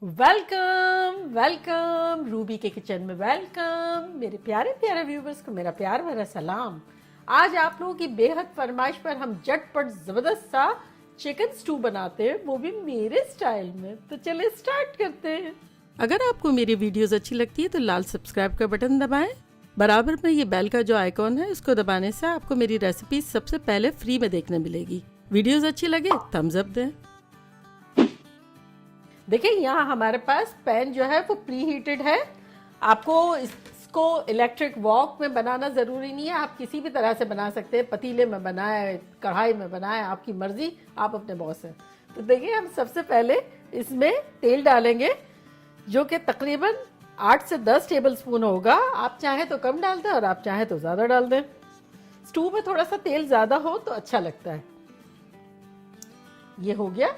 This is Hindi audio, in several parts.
वेलकम वेलकम रूबी के किचन में वेलकम। मेरे प्यारे प्यारे व्यूवर्स को मेरा प्यार भरा सलाम। आज आप लोगों की बेहद फरमाइश पर हम झटपट जबरदस्त सा चिकन स्टू बनाते हैं, वो भी मेरे स्टाइल में। तो चलिए स्टार्ट करते हैं। अगर आपको मेरी वीडियोस अच्छी लगती है तो लाल सब्सक्राइब का बटन दबाएं। बराबर में ये बेल का जो आइकॉन है इसको दबाने से आपको मेरी रेसिपी सबसे पहले फ्री में देखने मिलेगी। वीडियोस अच्छी लगे थम्स अप दें। देखिए यहाँ हमारे पास पैन जो है वो प्री हीटेड है। आपको इसको इलेक्ट्रिक वॉक में बनाना ज़रूरी नहीं है, आप किसी भी तरह से बना सकते हैं। पतीले में बनाए, कढ़ाई में बनाए, आपकी मर्जी, आप अपने बॉस हैं। तो देखिए हम सबसे पहले इसमें तेल डालेंगे जो कि तकरीबन 8 से 10 टेबल स्पून होगा। आप चाहें तो कम डाल दें और आप चाहें तो ज़्यादा डाल दें। स्टू में थोड़ा सा तेल ज़्यादा हो तो अच्छा लगता है। ये हो गया।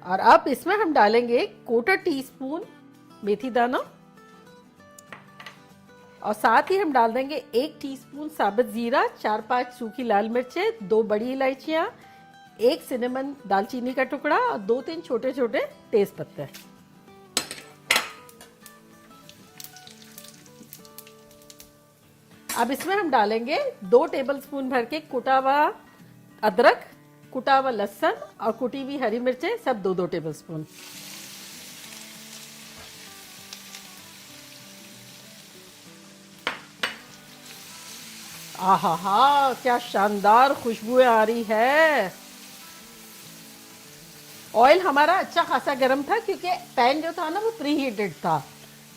और अब इसमें हम डालेंगे 1/4 टीस्पून मेथी दाना और साथ ही हम डाल देंगे 1 टीस्पून साबुत जीरा, 4-5 सूखी लाल मिर्चें, 2 बड़ी इलायचियां, 1 सिनेमन दालचीनी का टुकड़ा और 2-3 छोटे छोटे तेज पत्ते। अब इसमें हम डालेंगे 2 टेबलस्पून भर के कुटा हुआ अदरक, कुटा हुआ लहसुन और कुटी हुई हरी मिर्चें, सब 2-2 टेबलस्पून। आहा हा, क्या शानदार खुशबुएं आ रही है। ऑयल हमारा अच्छा खासा गर्म था क्योंकि पैन जो था ना वो प्री हीटेड था।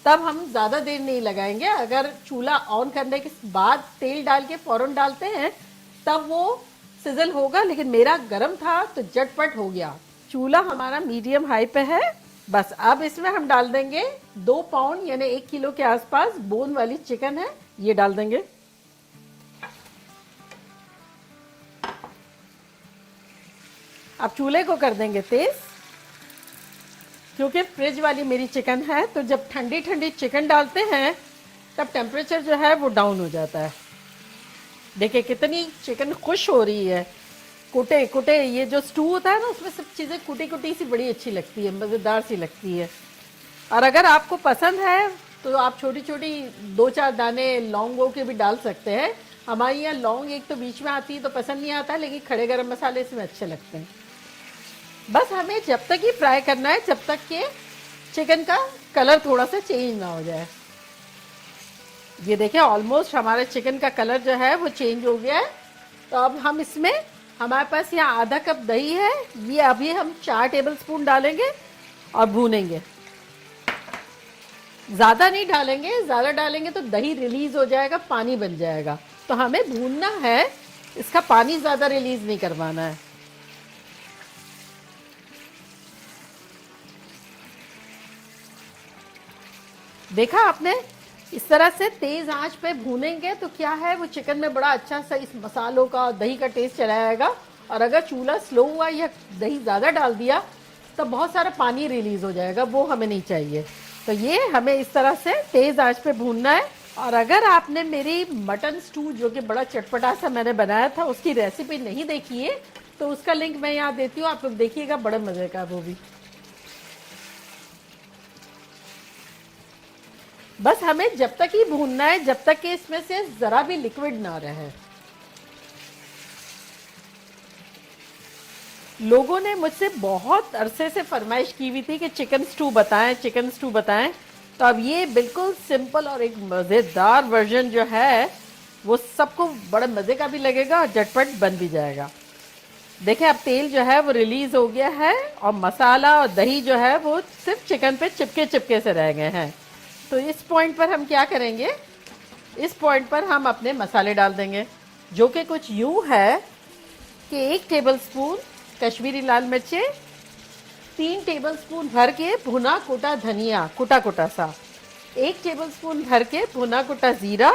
तब हम ज़्यादा देर नहीं लगाएंगे। अगर चूल्हा ऑन करने के बाद तेल डाल के फौरन डालते हैं तब वो सिजल होगा, लेकिन मेरा गरम था तो झटपट हो गया। चूल्हा हमारा मीडियम हाई पे है। बस अब इसमें हम डाल देंगे 2 पाउंड यानी 1 किलो के आसपास बोन वाली चिकन है, ये डाल देंगे। अब चूल्हे को कर देंगे तेज क्योंकि फ्रिज वाली मेरी चिकन है, तो जब ठंडी ठंडी चिकन डालते हैं तब टेम्परेचर जो है वो डाउन हो जाता है। देखिए कितनी चिकन खुश हो रही है। कुटे कुटे ये जो स्टू होता है ना उसमें सब चीज़ें कुटी कुटी सी बड़ी अच्छी लगती है, मज़ेदार सी लगती है। और अगर आपको पसंद है तो आप छोटी छोटी 2-4 दाने लौंगों के भी डाल सकते हैं। हमारे यहाँ लौंग एक तो बीच में आती है तो पसंद नहीं आता, लेकिन खड़े गरम मसाले इसमें अच्छे लगते हैं। बस हमें जब तक ही फ्राई करना है जब तक कि चिकन का कलर थोड़ा सा चेंज ना हो जाए। ये देखिए ऑलमोस्ट हमारे चिकन का कलर जो है वो चेंज हो गया है। तो अब हम इसमें, हमारे पास यहाँ आधा कप दही है, ये अभी हम 4 टेबलस्पून डालेंगे और भूनेंगे। ज़्यादा नहीं डालेंगे, ज़्यादा डालेंगे तो दही रिलीज़ हो जाएगा, पानी बन जाएगा। तो हमें भूनना है, इसका पानी ज़्यादा रिलीज़ नहीं करवाना है। देखा आपने, इस तरह से तेज आंच पे भूनेंगे तो क्या है वो चिकन में बड़ा अच्छा सा इस मसालों का, दही का टेस्ट चला जाएगा। और अगर चूल्हा स्लो हुआ या दही ज़्यादा डाल दिया तो बहुत सारा पानी रिलीज़ हो जाएगा, वो हमें नहीं चाहिए। तो ये हमें इस तरह से तेज़ आंच पे भूनना है। और अगर आपने मेरी मटन स्टू जो कि बड़ा चटपटा सा मैंने बनाया था उसकी रेसिपी नहीं देखी है तो उसका लिंक मैं यहाँ देती हूँ, आप लोग देखिएगा, बड़े मज़े का वो भी। बस हमें जब तक ही भूनना है जब तक कि इसमें से ज़रा भी लिक्विड ना रहे। लोगों ने मुझसे बहुत अरसे से फरमाइश की हुई थी कि चिकन स्टू बताएं, चिकन स्टू बताएं। तो अब ये बिल्कुल सिंपल और एक मज़ेदार वर्जन जो है वो सबको बड़े मज़े का भी लगेगा और झटपट बन भी जाएगा। देखिए अब तेल जो है वो रिलीज़ हो गया है और मसाला और दही जो है वो सिर्फ चिकन पे चिपके चिपके से रह गए हैं। तो इस पॉइंट पर हम क्या करेंगे, इस पॉइंट पर हम अपने मसाले डाल देंगे जो कि कुछ यूँ है कि 1 टेबलस्पून कश्मीरी लाल मिर्चें, 3 टेबलस्पून भर के भुना कुटा धनिया, कुटा कुटा सा, 1 टेबलस्पून भर के भुना कुटा ज़ीरा,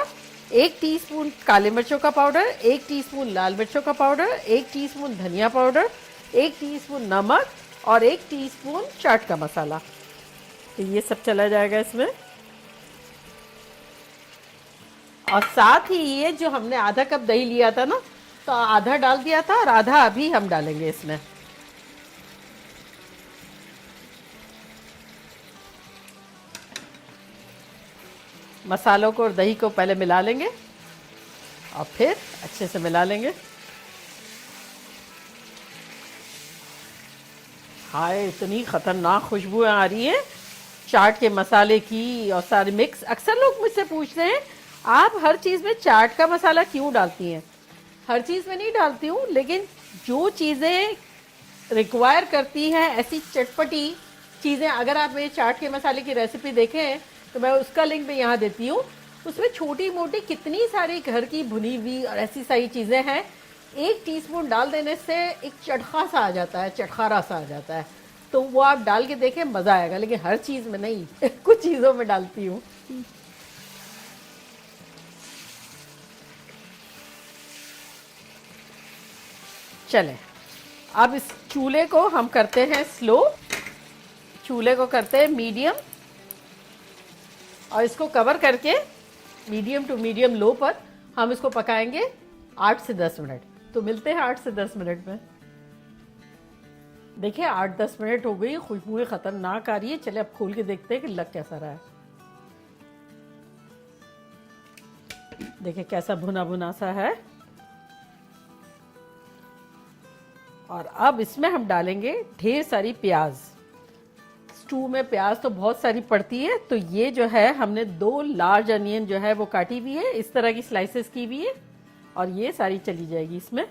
1 टीस्पून काले मिर्चों का पाउडर, 1 टीस्पून लाल मिर्चों का पाउडर, 1 टीस्पून धनिया पाउडर, 1 टीस्पून नमक और 1 टीस्पून चाट का मसाला। तो ये सब चला जाएगा इसमें। और साथ ही ये जो हमने आधा कप दही लिया था ना, तो आधा डाल दिया था और आधा अभी हम डालेंगे इसमें। मसालों को और दही को पहले मिला लेंगे और फिर अच्छे से मिला लेंगे। हाय, इतनी खतरनाक खुशबुएं आ रही हैं चाट के मसाले की और सारे मिक्स। अक्सर लोग मुझसे पूछते हैं आप हर चीज़ में चाट का मसाला क्यों डालती हैं? हर चीज़ में नहीं डालती हूँ, लेकिन जो चीज़ें रिक्वायर करती हैं ऐसी चटपटी चीज़ें, अगर आप मेरे चाट के मसाले की रेसिपी देखें तो मैं उसका लिंक भी यहाँ देती हूँ। उसमें छोटी मोटी कितनी सारी घर की भुनी हुई और ऐसी सारी चीज़ें हैं, 1 टीस्पून डाल देने से एक चटखा सा आ जाता है, चटखारा सा आ जाता है। तो वो आप डाल के देखें, मज़ा आएगा। लेकिन हर चीज़ में नहीं कुछ चीज़ों में डालती हूँ। चलें, अब इस चूल्हे को हम करते हैं स्लो, चूल्हे को करते हैं मीडियम और इसको कवर करके मीडियम टू मीडियम लो पर हम इसको पकाएंगे 8 से 10 मिनट। तो मिलते हैं 8 से 10 मिनट में। देखिए 8-10 मिनट हो गई, खुशबू खतरनाक आ रही है। चले अब खोल के देखते हैं कि लग कैसा रहा है। देखिए कैसा भुना भुना सा है। और अब इसमें हम डालेंगे ढेर सारी प्याज। स्टू में प्याज तो बहुत सारी पड़ती है, तो ये जो है हमने 2 लार्ज अनियन जो है वो काटी हुई है, इस तरह की स्लाइसेस की हुई है, और ये सारी चली जाएगी इसमें।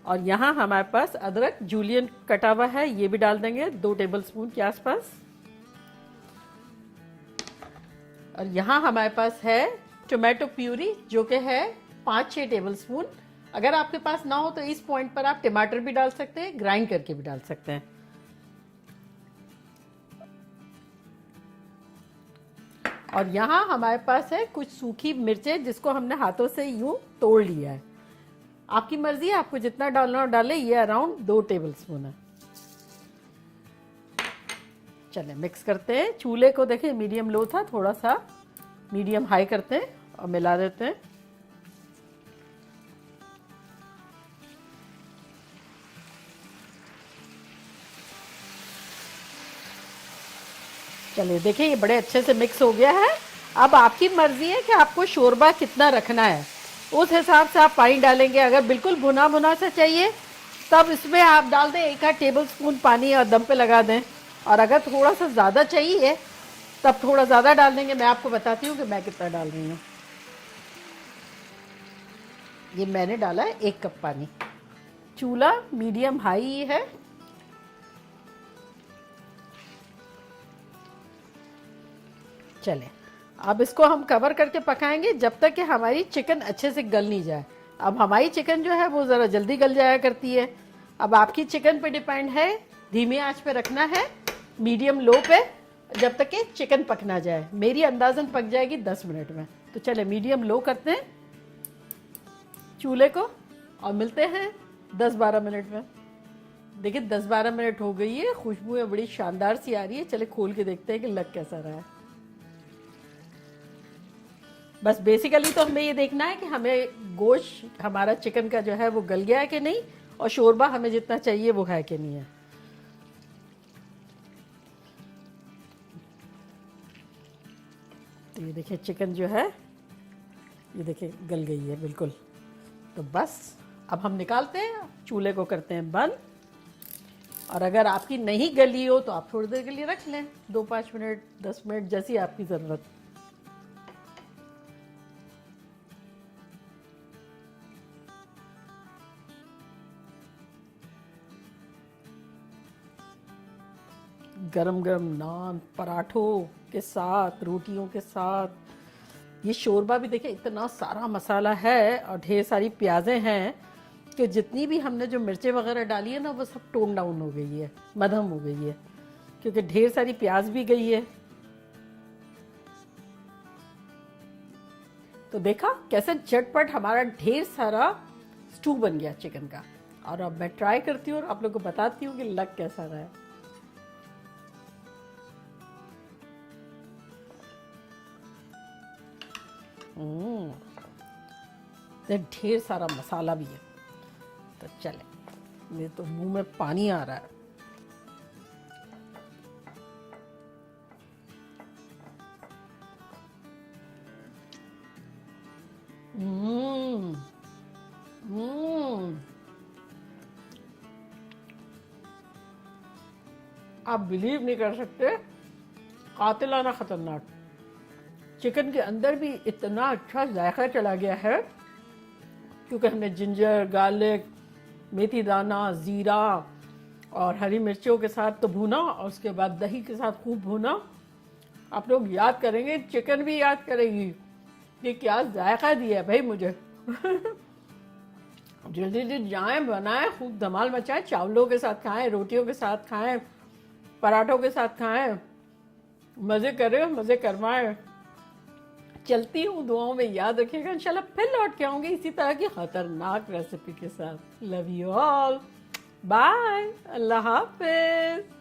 और यहाँ हमारे पास अदरक जूलियन कटा हुआ है, ये भी डाल देंगे 2 टेबलस्पून के आसपास। और यहाँ हमारे पास है टोमेटो प्यूरी, जो कि है 5-6 टेबलस्पून। अगर आपके पास ना हो तो इस पॉइंट पर आप टमाटर भी डाल सकते हैं, ग्राइंड करके भी डाल सकते हैं। और यहाँ हमारे पास है कुछ सूखी मिर्चें, जिसको हमने हाथों से यूं तोड़ लिया है। आपकी मर्जी है, आपको जितना डालना हो डालें। ये अराउंड 2 टेबलस्पून है। चलें मिक्स करते हैं। चूल्हे को देखें मीडियम लो था, थोड़ा सा मीडियम हाई करते हैं और मिला देते हैं। चलिए देखिए ये बड़े अच्छे से मिक्स हो गया है। अब आपकी मर्जी है कि आपको शोरबा कितना रखना है, उस हिसाब से आप पानी डालेंगे। अगर बिल्कुल भुना भुना सा चाहिए तब इसमें आप डाल दें 1-8 टेबलस्पून पानी और दम पे लगा दें। और अगर थोड़ा सा ज़्यादा चाहिए तब थोड़ा ज़्यादा डाल देंगे। मैं आपको बताती हूँ कि मैं कितना डाल रही हूँ। ये मैंने डाला है 1 कप पानी। चूल्हा मीडियम हाई है। चलें अब इसको हम कवर करके पकाएंगे जब तक कि हमारी चिकन अच्छे से गल नहीं जाए। अब हमारी चिकन जो है वो ज़रा जल्दी गल जाया करती है। अब आपकी चिकन पे डिपेंड है, धीमी आंच पे रखना है, मीडियम लो पे, जब तक कि चिकन पक ना जाए। मेरी अंदाज़न पक जाएगी 10 मिनट में। तो चले मीडियम लो करते हैं चूल्हे को और मिलते हैं 10-12 मिनट में। देखिए 10-12 मिनट हो गई है, खुशबू बड़ी शानदार सी आ रही है। चले खोल के देखते हैं कि लग कैसा रहा है। बस बेसिकली तो हमें ये देखना है कि हमें गोश्त हमारा चिकन का जो है वो गल गया है कि नहीं, और शोरबा हमें जितना चाहिए वो है कि नहीं है। तो ये देखिए चिकन जो है ये देखिए गल गई है बिल्कुल। तो बस अब हम निकालते हैं, चूल्हे को करते हैं बंद। और अगर आपकी नहीं गली हो तो आप थोड़ी देर के लिए रख लें, 2-5 मिनट 10 मिनट जैसी आपकी ज़रूरत। गरम गरम नान पराठों के साथ, रोटियों के साथ। ये शोरबा भी देखिए इतना सारा मसाला है और ढेर सारी प्याज़ें हैं कि जितनी भी हमने जो मिर्चें वगैरह डाली है ना वो सब टोन डाउन हो गई है, मध्यम हो गई है, क्योंकि ढेर सारी प्याज भी गई है। तो देखा कैसे झटपट हमारा ढेर सारा स्टू बन गया चिकन का। और अब मैं ट्राई करती हूँ और आप लोगों को बताती हूँ कि लग कैसा रहा है। ढेर सारा मसाला भी है। तो चले, मेरे तो मुंह में पानी आ रहा है। आप बिलीव नहीं कर सकते, कातिलाना खतरनाक। चिकन के अंदर भी इतना अच्छा जायका चला गया है क्योंकि हमने जिंजर, गार्लिक, मेथी दाना, जीरा और हरी मिर्चों के साथ तो भूना और उसके बाद दही के साथ खूब भूना। आप लोग याद करेंगे, चिकन भी याद करेगी कि क्या जायका दिया है भाई मुझे। जल्दी जल्दी जाएं, बनाएं, खूब धमाल मचाएं, चावलों के साथ खाएं, रोटियों के साथ खाएं, पराठों के साथ खाएं, मजे करें, मजे करवाएं। चलती हूँ, दुआओं में याद रखिएगा। इंशाल्लाह फिर लौट के आऊंगी इसी तरह की खतरनाक रेसिपी के साथ। लव यू ऑल, बाय, अल्लाह हाफिज।